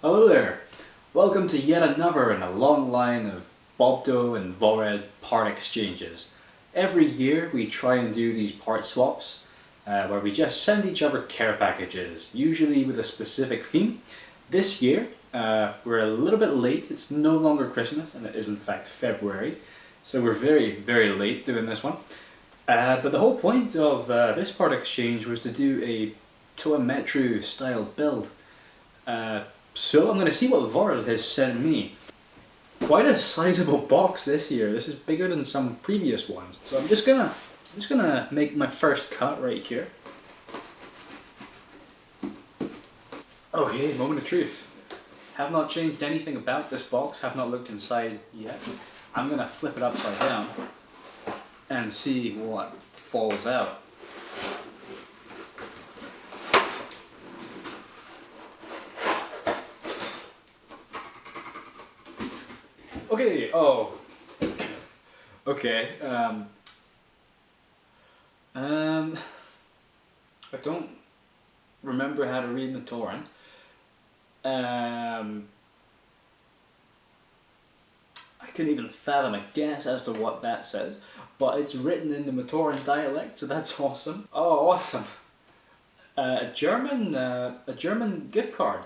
Hello there! Welcome to yet another in a long line of Bobdo and vorred part exchanges. Every year we try and do these part swaps where we just send each other care packages, usually with a specific theme. This year we're a little bit late. It's no longer Christmas and it is in fact February, so we're very late doing this one. But the whole point of this part exchange was to do a Toa Metru style build. So I'm going to see what vorred has sent me. Quite a sizable box this year. This is bigger than some previous ones. So I'm just gonna make my first cut right here. Okay, moment of truth. Have not changed anything about this box. Have not looked inside yet. I'm gonna flip it upside down and see what falls out. Okay, oh. Okay, I don't remember how to read Matoran. I couldn't even fathom a guess as to what that says, but it's written in the Matoran dialect, so that's awesome. Oh, awesome! A German gift card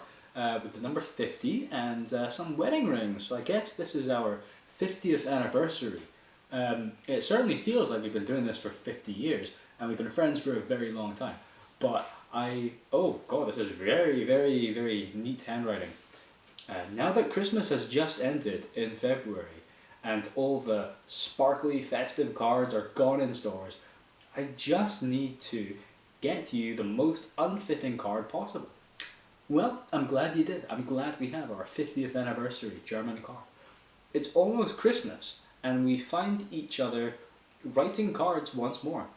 with the number 50 and some wedding rings. So I guess this is our 50th anniversary. It certainly feels like we've been doing this for 50 years, and we've been friends for a very long time. But oh god, this is very neat handwriting. Now that Christmas has just ended in February, and all the sparkly festive cards are gone in stores, I just need to get you the most unfitting card possible. Well, I'm glad you did. I'm glad we have our 50th anniversary German card. It's almost Christmas, and we find each other writing cards once more.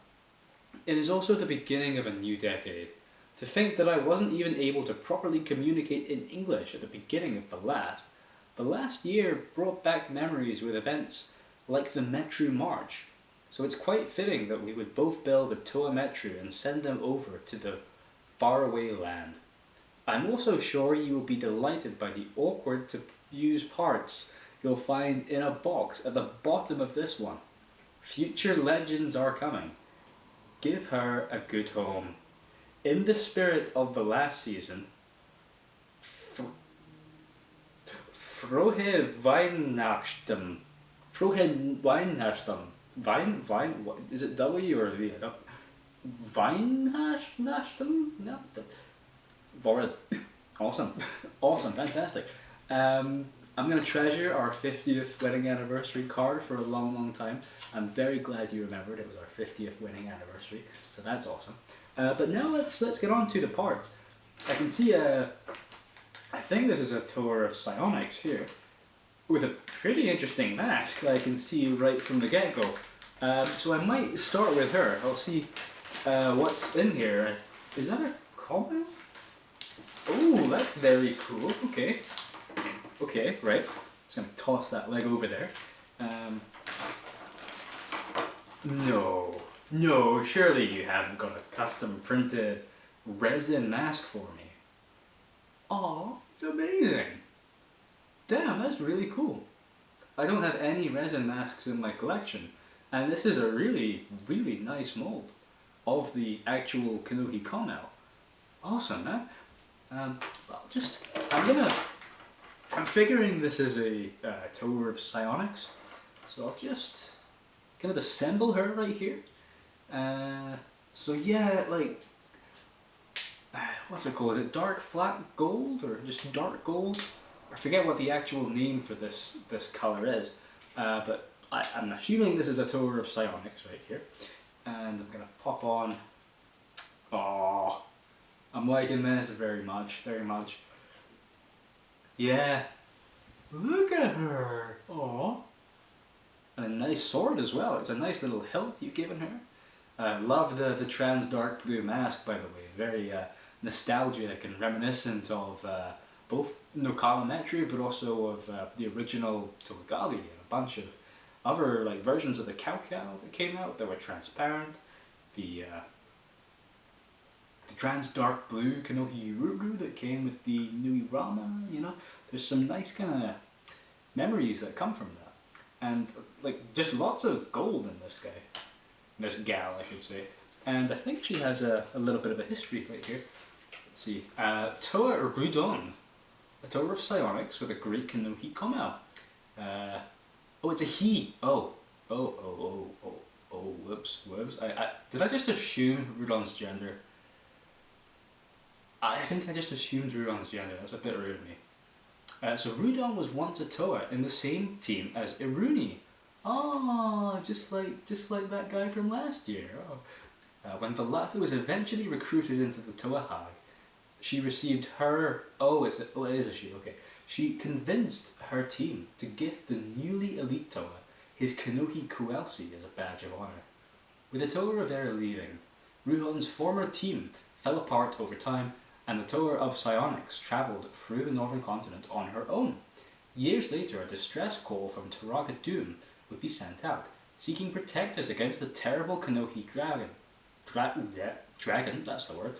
It is also the beginning of a new decade. To think that I wasn't even able to properly communicate in English at the beginning of the last year brought back memories with events like the Metru March. So it's quite fitting that we would both build a Toa Metru and send them over to the faraway land. I'm also sure you will be delighted by the awkward to use parts you'll find in a box at the bottom of this one. Future legends are coming. Give her a good home. In the spirit of the last season, Frohe Weihnachten. Frohe Weihnachten. Is it W or V? Weihnachten? No. Vorred. Awesome. Awesome. Fantastic. I'm going to treasure our 50th wedding anniversary card for a long time. I'm very glad you remembered it was our 50th wedding anniversary, so that's awesome. But now let's get on to the parts. I can see I think this is a tour of psionics here, with a pretty interesting mask I can see right from the get-go. So I might start with her. I'll see what's in here. Is that a comment? Oh, that's very cool. Okay. Okay, right. Just gonna toss that leg over there. No, surely you haven't got a custom printed resin mask for me. Aw, it's amazing. Damn, that's really cool. I don't have any resin masks in my collection, and this is a really nice mold of the actual Kanuki Kamel. Awesome, man. I'm figuring this is a tour of psionics, so I'll just kind of assemble her right here. So yeah, like, what's it called? Is it dark flat gold or just dark gold? I forget what the actual name for this color is, but I'm assuming this is a tour of psionics right here. And I'm gonna pop on. Oh, I'm liking this very much. Yeah, look at her. Aw. And a nice sword as well. It's a nice little hilt you've given her. I love the trans dark blue mask, by the way. Very nostalgic and reminiscent of both Nokala Metru, but also of the original Togali and a bunch of other like versions of the Cow that came out that were transparent. The the trans dark blue Kanohi Ruru that came with the Nui Rama, you know. There's some nice kind of memories that come from that. And like just lots of gold in this guy. This gal, I should say. And I think she has a little bit of a history right here. Let's see. Toa Rudon. A tower of psionics with a great Kanohi Komau. Oh, it's a he. Whoops. Did I just assume Rudon's gender? I think I just assumed Rudon's gender. That's a bit rude of me. So Rudon was once a Toa in the same team as Iruni. Oh, just like that guy from last year. Oh. When the latter was eventually recruited into the Toa Hag, she received her... it is a she, okay. She convinced her team to gift the newly elite Toa his Kanohi Kuelsi as a badge of honour. With the Toa Rivera leaving, Ruhon's former team fell apart over time, and the Toa of Psionics travelled through the northern continent on her own. Years later, a distress call from Taraga Doom would be sent out, seeking protectors against the terrible Kanohi dragon. Dragon, that's the word,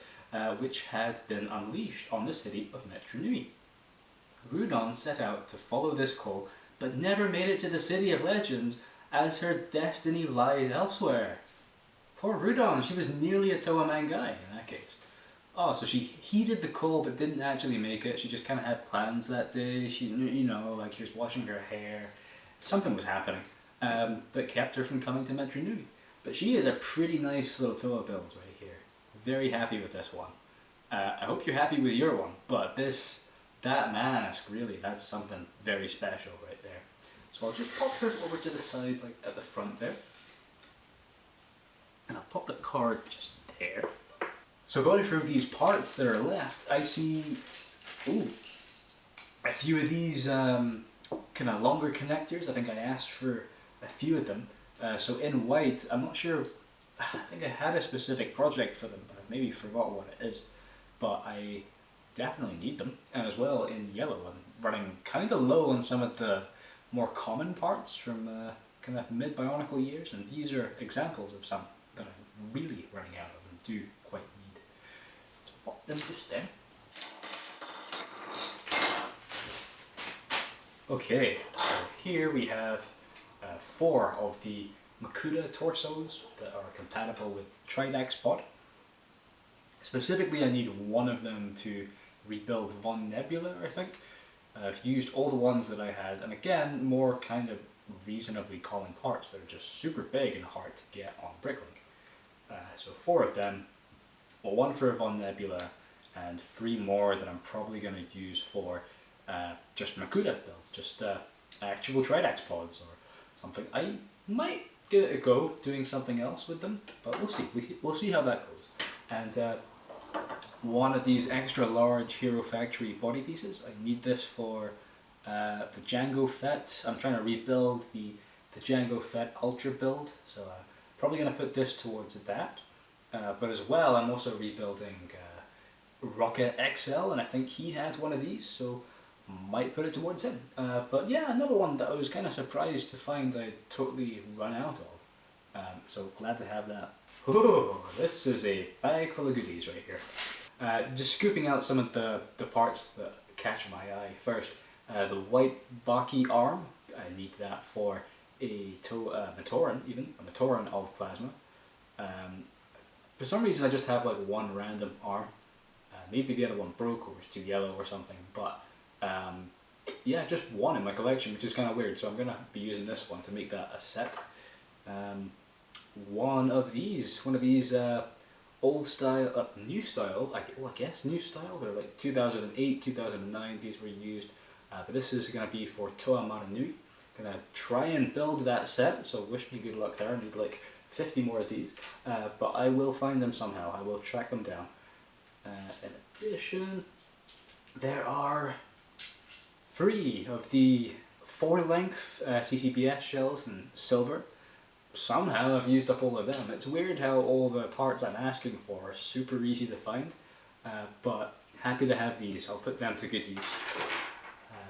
which had been unleashed on the city of Metronui. Rudon set out to follow this call, but never made it to the City of Legends, as her destiny lied elsewhere. Poor Rudon, she was nearly a Toa Mangai in that case. Oh, so she heeded the call but didn't actually make it. She just kind of had plans that day. She, like she was washing her hair. Something was happening that kept her from coming to Metronui. But she is a pretty nice little Toa build right here. Very happy with this one. I hope you're happy with your one, but that mask, really, that's something very special right there. So I'll just pop her over to the side, like at the front there. And I'll pop the card just there. So going through these parts that are left, I see a few of these kind of longer connectors. I think I asked for a few of them. So in white, I'm not sure, I think I had a specific project for them, but I maybe forgot what it is. But I definitely need them. And as well in yellow, I'm running kind of low on some of the more common parts from kind of mid-Bionicle years, and these are examples of some that I'm really running out of and do quite need. So pop them just there. Okay, so here we have 4 of the Makuta torsos that are compatible with Tridax Pod. Specifically, I need one of them to rebuild Von Nebula, I think. I've used all the ones that I had, and again, more kind of reasonably common parts that are just super big and hard to get on Bricklink. So 4 of them, well, 1 for Von Nebula, and 3 more that I'm probably going to use for just Makuta builds, just actual Tridax pods or something. I might give it a go doing something else with them, but we'll see. We'll see how that goes. And one of these extra large Hero Factory body pieces, I need this for the Django Fett. I'm trying to rebuild the Django Fett Ultra build, so probably going to put this towards that. But as well, I'm also rebuilding Rocket XL, and I think he had one of these, so might put it towards him. But yeah, another one that I was kind of surprised to find I totally run out of. So glad to have that. Ooh, this is a bag full of goodies right here. Just scooping out some of the parts that catch my eye first. The white Vaki arm, I need that for a Matoran, even, a Matoran of Plasma. For some reason I just have like one random arm. Maybe the other one broke or was too yellow or something, but yeah, just one in my collection, which is kind of weird, so I'm going to be using this one to make that a set. One of these old style, new style, I guess new style, they're like 2008, 2009, these were used, but this is going to be for Toa Maranui. Going to try and build that set, so wish me good luck there. I need like 50 more of these, but I will find them somehow, I will track them down. In addition, there are 3 of the 4-length CCBS shells in silver. Somehow I've used up all of them. It's weird how all the parts I'm asking for are super easy to find, but happy to have these. I'll put them to good use.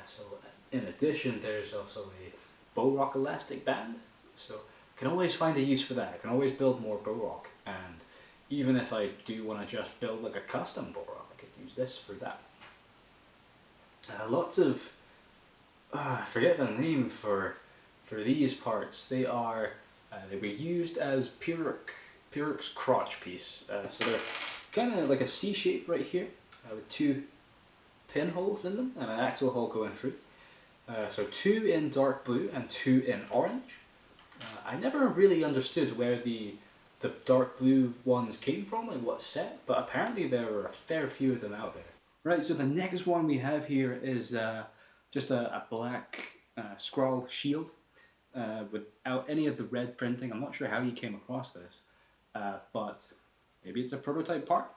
So in addition, there's also a Bowrock elastic band, so I can always find a use for that. I can always build more Bowrock, and even if I do want to just build like a custom Borok, I could use this for that. Lots of I forget the name for these parts. They were used as Pyrrhoc's crotch piece. So they're kind of like a C shape right here with two pinholes in them and an actual hole going through. So two in dark blue and two in orange. I never really understood where the dark blue ones came from and what set, but apparently there are a fair few of them out there. Right, so the next one we have here is just a black scroll shield without any of the red printing. I'm not sure how you came across this, but maybe it's a prototype part.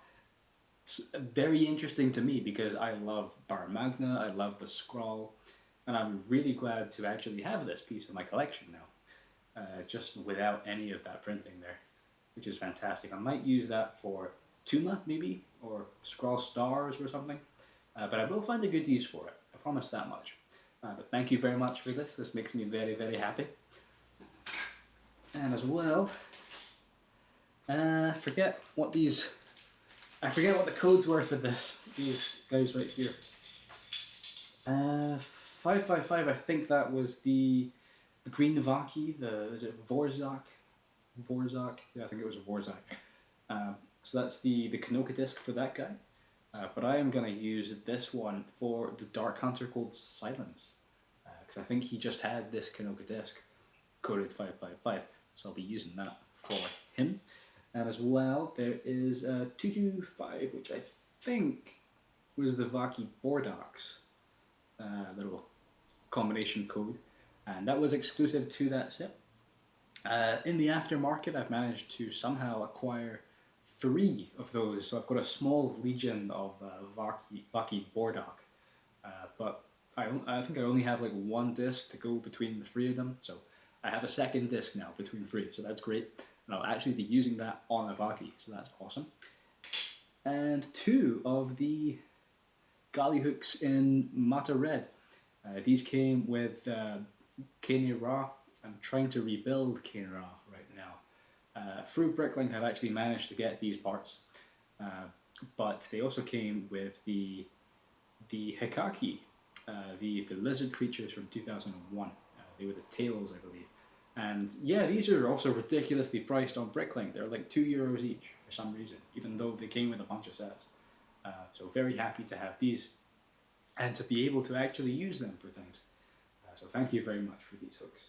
It's very interesting to me because I love Bar Magna, I love the scroll, and I'm really glad to actually have this piece in my collection now, just without any of that printing there, which is fantastic. I might use that for Tuma maybe, or Scroll Stars or something, but I will find a good use for it, I promise that much. But thank you very much for this makes me very, very happy. And as well, I forget what the codes were for these guys right here. 555, I think that was the Green Vaki, is it Vorzak? Vorzak? Yeah, I think it was a Vorzak. So that's the Kanoka disc for that guy. But I am going to use this one for the Dark Hunter called Silence. Because I think he just had this Kanoka disc coded 555. So I'll be using that for him. And as well, there is 225, which I think was the Vaki Bordox little combination code. And that was exclusive to that set. In the aftermarket, I've managed to somehow acquire 3 of those, so I've got a small legion of Vaki Bordok, but I think I only have like 1 disc to go between the 3 of them, so I have a second disc now between 3, so that's great, and I'll actually be using that on a Vaki, so that's awesome. And 2 of the Gallyhooks in Mata Red. These came with Kane Ra. I'm trying to rebuild Kane Ra right now. Through Bricklink, I've actually managed to get these parts, but they also came with the Hikaki, the lizard creatures from 2001. They were the tails, I believe. And yeah, these are also ridiculously priced on Bricklink. They're like €2 each for some reason, even though they came with a bunch of sets. So very happy to have these and to be able to actually use them for things. So thank you very much for these hooks.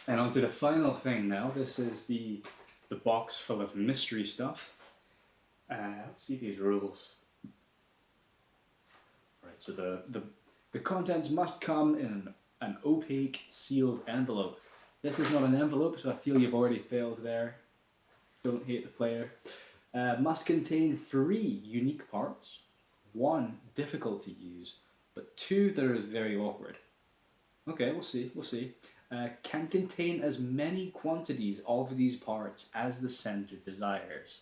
And on to the final thing now. This is the box full of mystery stuff. Let's see these rules. Right, so the contents must come in an opaque sealed envelope. This is not an envelope, so I feel you've already failed there. Don't hate the player. Must contain 3 unique parts, 1 difficult to use, but 2 that are very awkward. Okay, we'll see. Can contain as many quantities of these parts as the sender desires.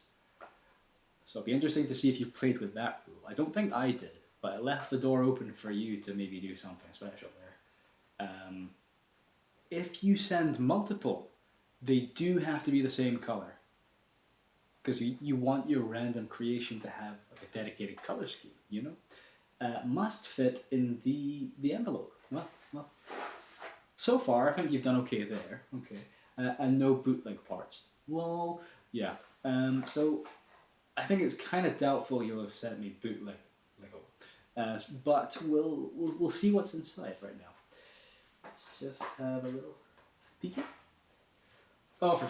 So it'll be interesting to see if you played with that rule. I don't think I did, but I left the door open for you to maybe do something special there. If you send multiple, they do have to be the same color. Because you want your random creation to have like a dedicated color scheme, you know? Must fit in the envelope. Well, so far I think you've done okay there. Okay, and no bootleg parts. Well, yeah. So I think it's kind of doubtful you'll have sent me bootleg Lego, but we'll see what's inside right now. Let's just have a little peek. Oh,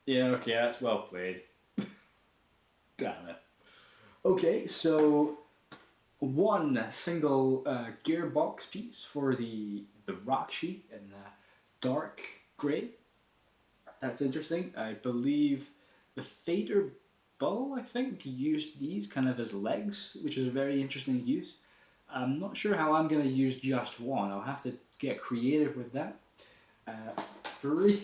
yeah, okay, that's well played. Damn it. Okay, so 1 single gearbox piece for the rock sheet in dark grey. That's interesting. I believe the Fader Bull, I think, used these kind of as legs, which is a very interesting use. I'm not sure how I'm going to use just 1. I'll have to get creative with that. 3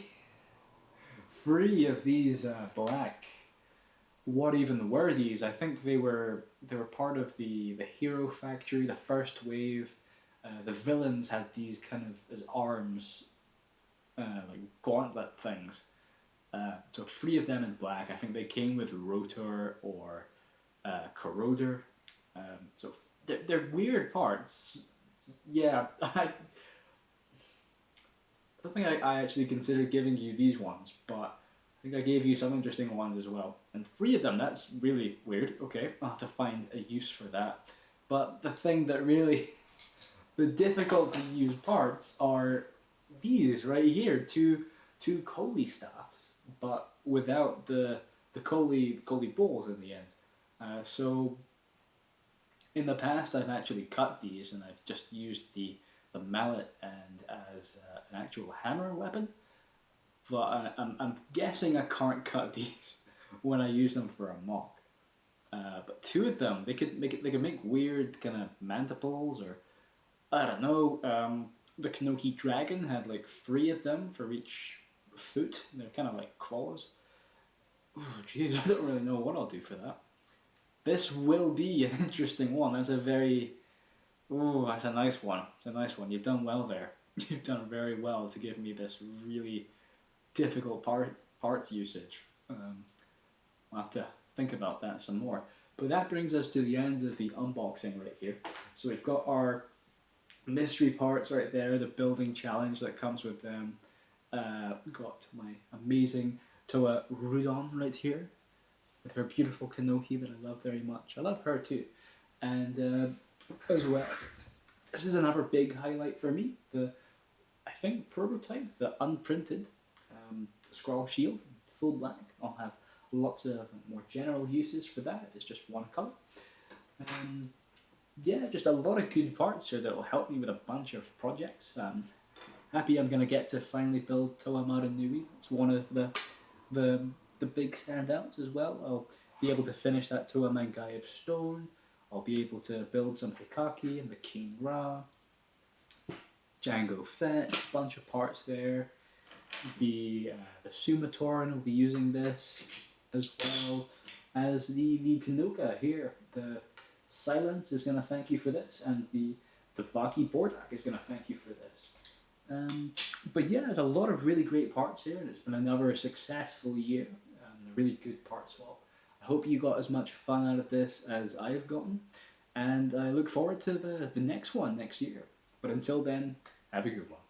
of these black. What even were these? I think they were part of the Hero Factory, the first wave. The villains had these kind of as arms, like gauntlet things. So 3 of them in black. I think they came with rotor or corroder. So they're weird parts. Yeah, I don't think I actually considered giving you these ones, but I think I gave you some interesting ones as well. And 3 of them, that's really weird. Okay, I'll have to find a use for that. But the thing that really, the difficult to use parts are these right here, two Coley staffs, but without the Coley balls in the end. So in the past, I've actually cut these, and I've just used the mallet and as an actual hammer weapon. But I'm guessing I can't cut these when I use them for a mock. But 2 of them, they could make weird kind of mandibles, or I don't know. The Kanoki dragon had like 3 of them for each foot. They're kind of like claws. Oh, jeez, I don't really know what I'll do for that. This will be an interesting one. That's a very Oh, that's a nice one. It's a nice one. You've done well there. You've done very well to give me this really difficult parts usage. I'll have to think about that some more. But that brings us to the end of the unboxing right here. So we've got our mystery parts right there, the building challenge that comes with them. Got my amazing Toa Rudon right here with her beautiful Kanoki that I love very much. I love her too. And as well, this is another big highlight for me. I think prototype, the unprinted scroll shield, full black. I'll have lots of more general uses for that if it's just one colour. Yeah, just a lot of good parts here that will help me with a bunch of projects. Happy I'm going to get to finally build Toa Nui. It's one of the the big standouts as well. I'll be able to finish that Toa Mangai of stone. I'll be able to build some Hikaki and the King Ra. Django Fett, bunch of parts there. The Sumatoran will be using this as well as the Kanuka here. The Silence is going to thank you for this, and the Vaki Bordak is going to thank you for this. But yeah, there's a lot of really great parts here, and it's been another successful year. A really good part swap. I hope you got as much fun out of this as I've gotten, and I look forward to the next one next year. But until then, have a good one.